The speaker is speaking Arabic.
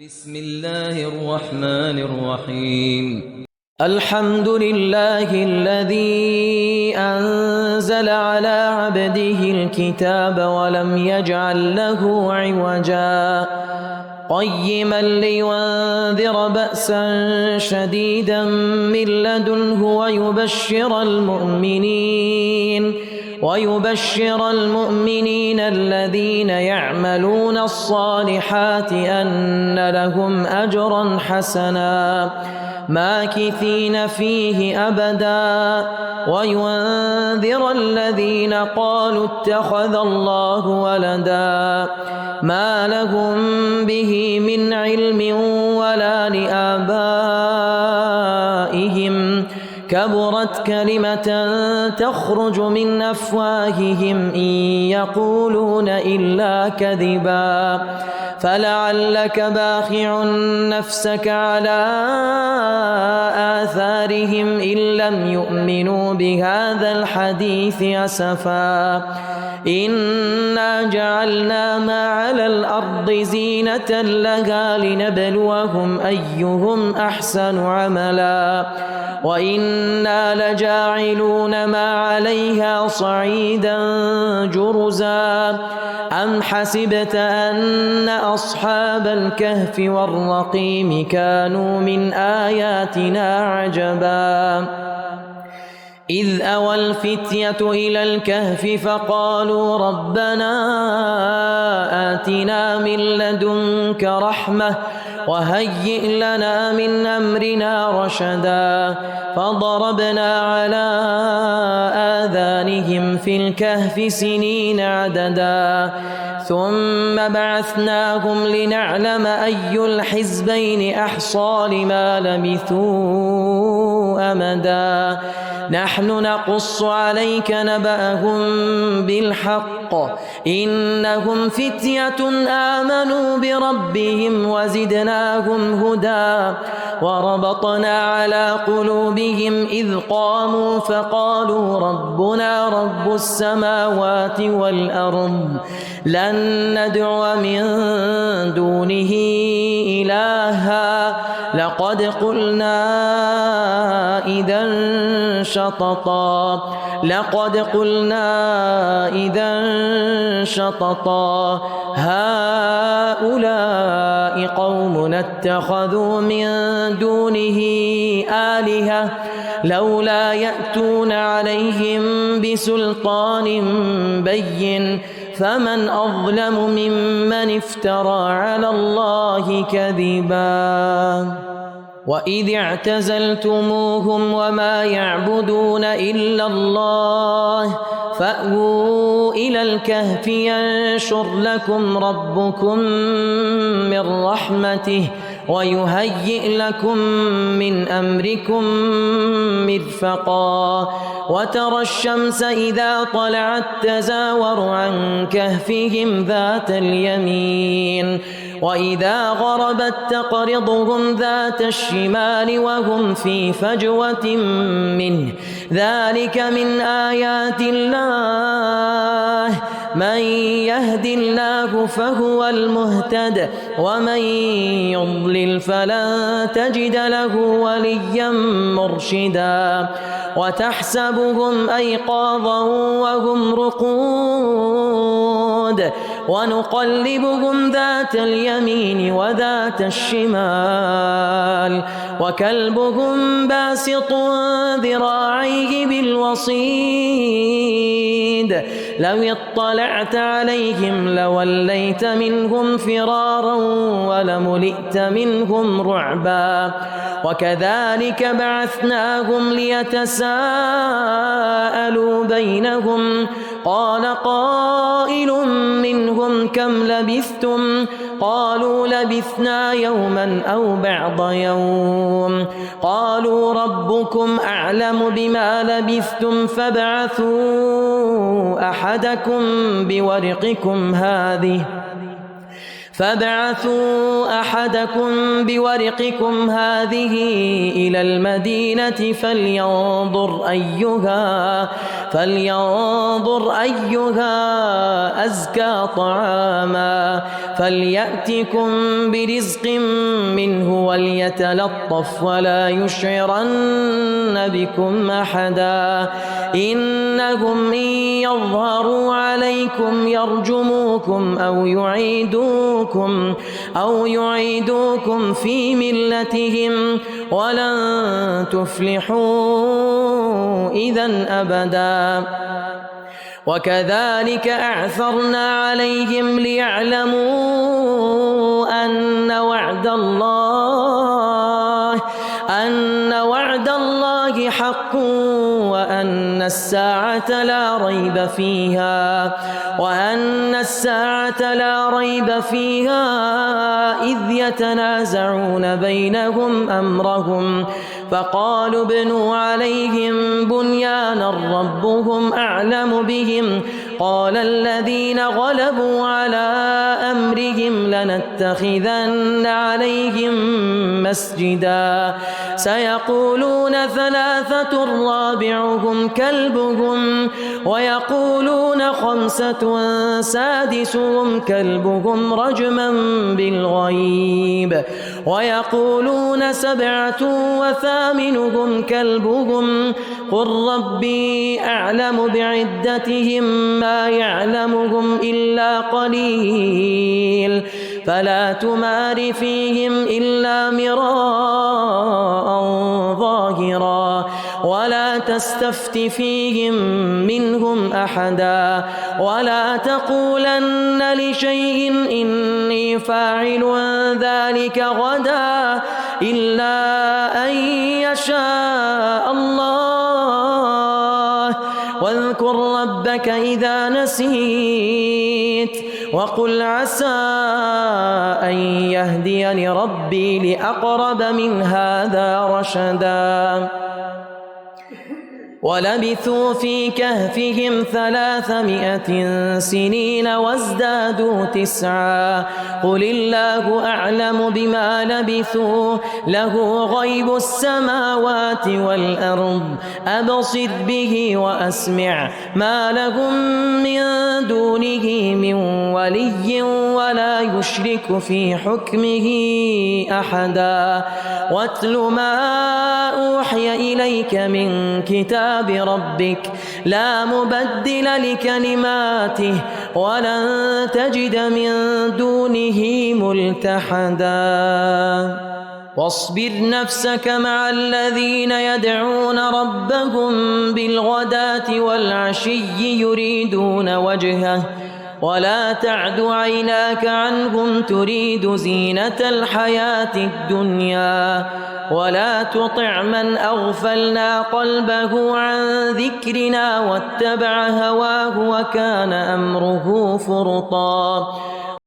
بسم الله الرحمن الرحيم. الحمد لله الذي أنزل على عبده الكتاب ولم يجعل له عوجا قيما لينذر بأسا شديدا من لدنه ويبشر المؤمنين الذين يعملون الصالحات أن لهم أجرا حسنا ماكثين فيه أبدا وينذر الذين قالوا اتخذ الله ولدا ما لهم به من علم ولا لآبائهم كبرت كلمة تخرج من أفواههم إن يقولون إلا كذبا فلعلك باخع نفسك على آثارهم إن لم يؤمنوا بهذا الحديث أسفا إنا جعلنا ما على الأرض زينة لها لنبلوهم أيهم أحسن عملا وإنا لجاعلون ما عليها صعيدا جرزا أم حسبت أن أصحاب الكهف والرقيم كانوا من آياتنا عجبا إذ أوى الفتية إلى الكهف فقالوا ربنا آتنا من لدنك رحمة وهيئ لنا من أمرنا رشدا فضربنا على آذانهم في الكهف سنين عددا ثم بعثناهم لنعلم أي الحزبين أحصى لما لبثوا أمدا نحن نقص عليك نبأهم بالحق إنهم فتية آمنوا بربهم وزدناهم هدى وربطنا على قلوبهم إذ قاموا فقالوا ربنا رب السماوات والأرض لن ندعو من دونه إلها لقد قلنا إذا شططا هؤلاء قومنا اتخذوا من دونه آلهة لولا يأتون عليهم بسلطان بين فمن أظلم ممن افترى على الله كذبا وإذ اعتزلتموهم وما يعبدون إلا الله فأووا إلى الكهف ينشر لكم ربكم من رحمته ويهيئ لكم من أمركم مرفقا وترى الشمس إذا طلعت تزاور عن كهفهم ذات اليمين وإذا غربت تقرضهم ذات الشمال وهم في فجوة منه ذلك من آيات الله من يهد الله فهو المهتد ومن يضلل فلن تجد له وليا مرشدا وتحسبهم أيقاظا وهم رقود ونقلبهم ذات اليمين وذات الشمال وكلبهم باسط ذراعيه بالوصيد لو اطلعت عليهم لوليت منهم فرارا ولملئت منهم رعبا وكذلك بعثناهم ليتساءلوا بينهم قال قائل منهم كم لبثتم قالوا لبثنا يوما أو بعض يوم قالوا ربكم أعلم بما لبثتم فابعثوا أحدكم بورقكم هذه إلى المدينة فلينظر فلينظر أيها أزكى طعاما فليأتكم برزق منه وليتلطف ولا يشعرن بكم أحدا إنهم إن يظهروا عليكم يرجموكم أو يعيدوكم في ملتهم ولن تفلحوا إذن أبدا وكذلك أعثرنا عليهم ليعلموا أن وعد الله حق وأن الساعة لا ريب فيها إذ يتنازعون بينهم أمرهم فقالوا ابنوا عليهم بنيانا ربهم أعلم بهم قال الذين غلبوا على أمرهم لنتخذن عليهم مسجدا سيقولون ثلاثة رابعهم كلبهم ويقولون خمسة سادسهم كلبهم رجما بالغيب ويقولون سبعة وثامنهم كلبهم قل ربي أعلم بعدتهم ما يعلمهم إلا قليل فلا تمار فيهم إلا مراء ظاهرا ولا تستفت فيهم منهم أحدا ولا تقولن لشيء إني فاعل ذلك غدا إلا أن يشاء الله واذكر ربك إذا نسيت وقل عسى أن يهديني ربي لأقرب من هذا رشدا ولبثوا في كهفهم 300 سنين وازدادوا 9 قل الله أعلم بما لبثوا له غيب السماوات والأرض أبصر به وأسمع ما لهم من دونه من ولي ولا يشرك في حكمه أحدا واتل ما أوحي إليك من كتاب ربك لا مبدل لكلماته ولن تجد من دونه ملتحدا واصبر نفسك مع الذين يدعون ربهم بالغداة والعشي يريدون وجهه ولا تعد عيناك عنهم تريد زينة الحياة الدنيا ولا تطع من أغفلنا قلبه عن ذكرنا واتبع هواه وكان أمره فرطا